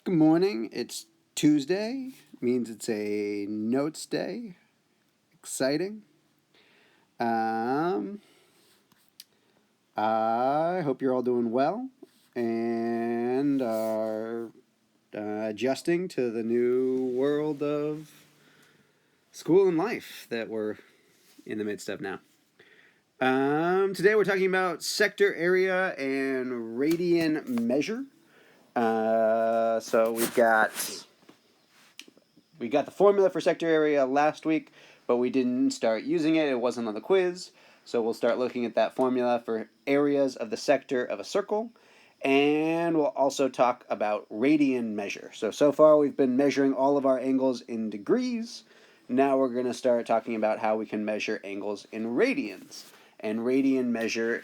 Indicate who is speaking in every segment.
Speaker 1: Good morning. It's Tuesday. Means it's a notes day. Exciting. Um, I hope you're all doing well and are adjusting to the new world of school and life that we're in the midst of now. Today we're talking about sector area and radian measure. So we got the formula for sector area last week, but we didn't start using it. It wasn't on the quiz. So we'll start looking at that formula for areas of the sector of a circle. And we'll also talk about radian measure. So far we've been measuring all of our angles in degrees. Now we're going to start talking about how we can measure angles in radians. And radian measure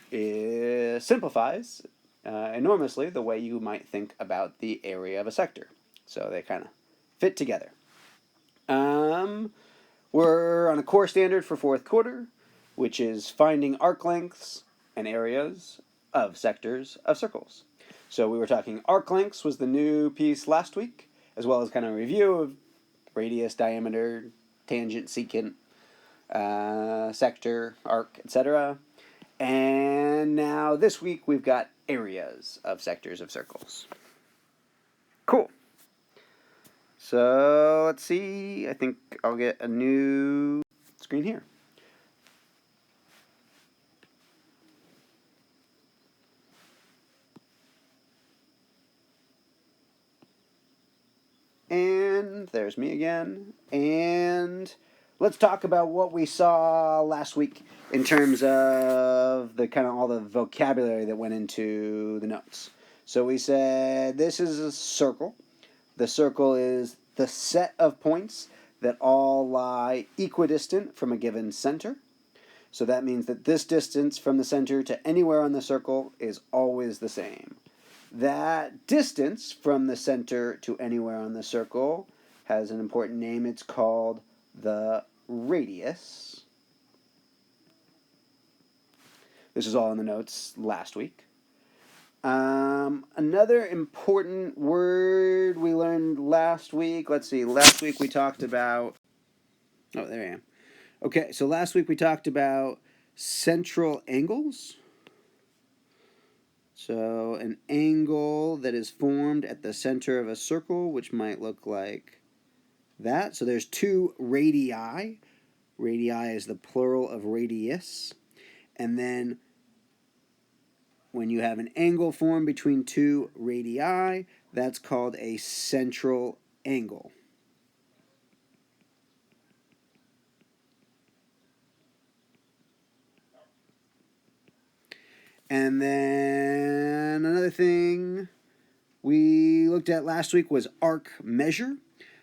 Speaker 1: simplifies enormously the way you might think about the area of a sector. So they kind of fit together. We're on a core standard for fourth quarter, which is finding arc lengths and areas of sectors of circles. So we were talking arc lengths was the new piece last week, as well as kind of a review of radius, diameter, tangent, secant, sector, arc, etc. And now this week we've got areas of sectors of circles. Cool. So let's see. I think I'll get a new screen here. And there's me again. And let's talk about what we saw last week in terms of the kind of all the vocabulary that went into the notes. So we said this is a circle. The circle is the set of points that all lie equidistant from a given center. So that means that this distance from the center to anywhere on the circle is always the same. That distance from the center to anywhere on the circle has an important name. It's called the radius. This is all in the notes last week. Another important word we learned last week. Let's see. Last week we talked about... Oh, there I am. Okay, so last week we talked about central angles. So an angle that is formed at the center of a circle, which might look like that. So there's two radii. Radii is the plural of radius. And then when you have an angle formed between two radii, that's called a central angle. And then another thing we looked at last week was arc measure.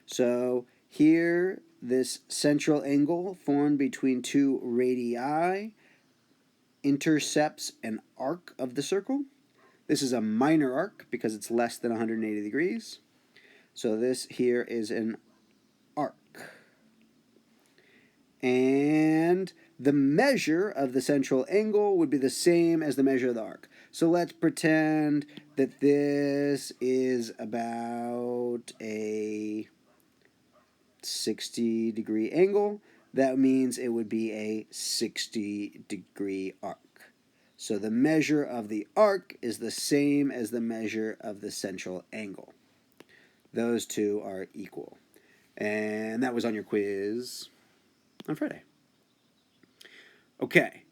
Speaker 1: So here, this central angle formed between two radii intercepts an arc of the circle. This is a minor arc because it's less than 180 degrees. So this here is an arc. And the measure of the central angle would be the same as the measure of the arc. So let's pretend that this is about a 60-degree angle. That means it would be a 60-degree arc. So the measure of the arc is the same as the measure of the central angle. Those two are equal. And that was on your quiz on Friday. Okay,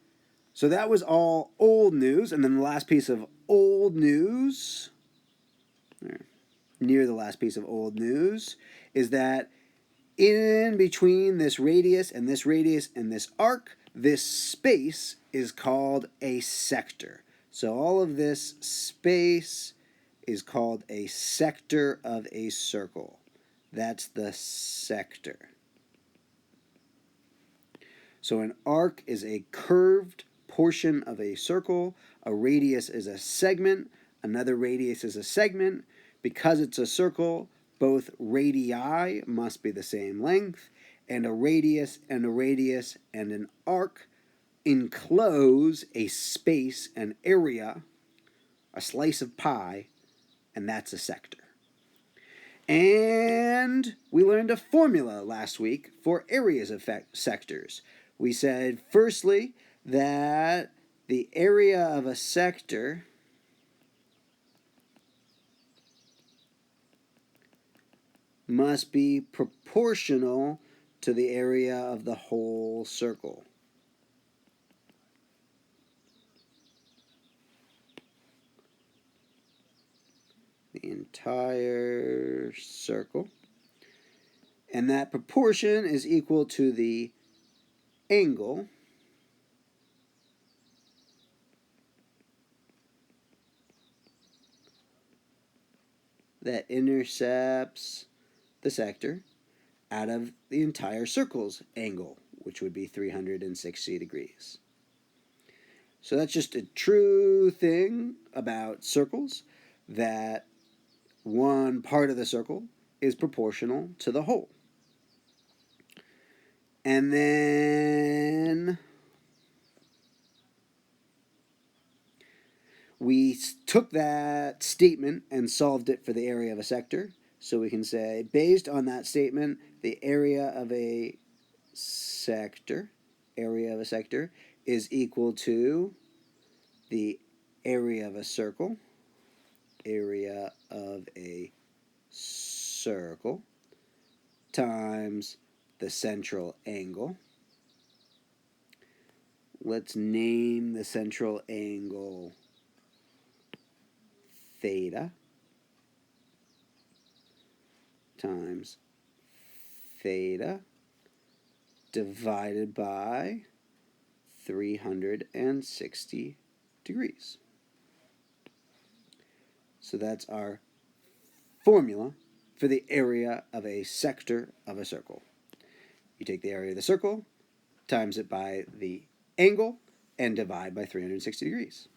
Speaker 1: so that was all old news. And then the last piece of old news, near the last piece of old news, is that in between this radius and this radius and this arc, this space is called a sector. So all of this space is called a sector of a circle. That's the sector. So an arc is a curved portion of a circle. A radius is a segment. Another radius is a segment. Because it's a circle, both radii must be the same length, and a radius and a radius and an arc enclose a space, an area, a slice of pie, and that's a sector. And we learned a formula last week for areas of sectors. We said, firstly, that the area of a sector must be proportional to the area of the whole circle. The entire circle. And that proportion is equal to the angle that intercepts the sector out of the entire circle's angle, which would be 360 degrees. So that's just a true thing about circles, that one part of the circle is proportional to the whole. And then we took that statement and solved it for the area of a sector. So we can say, based on that statement, the area of a sector is equal to the area of a circle times the central angle. Let's name the central angle theta times theta divided by 360 degrees. So that's our formula for the area of a sector of a circle. You take the area of the circle, times it by the angle, and divide by 360 degrees.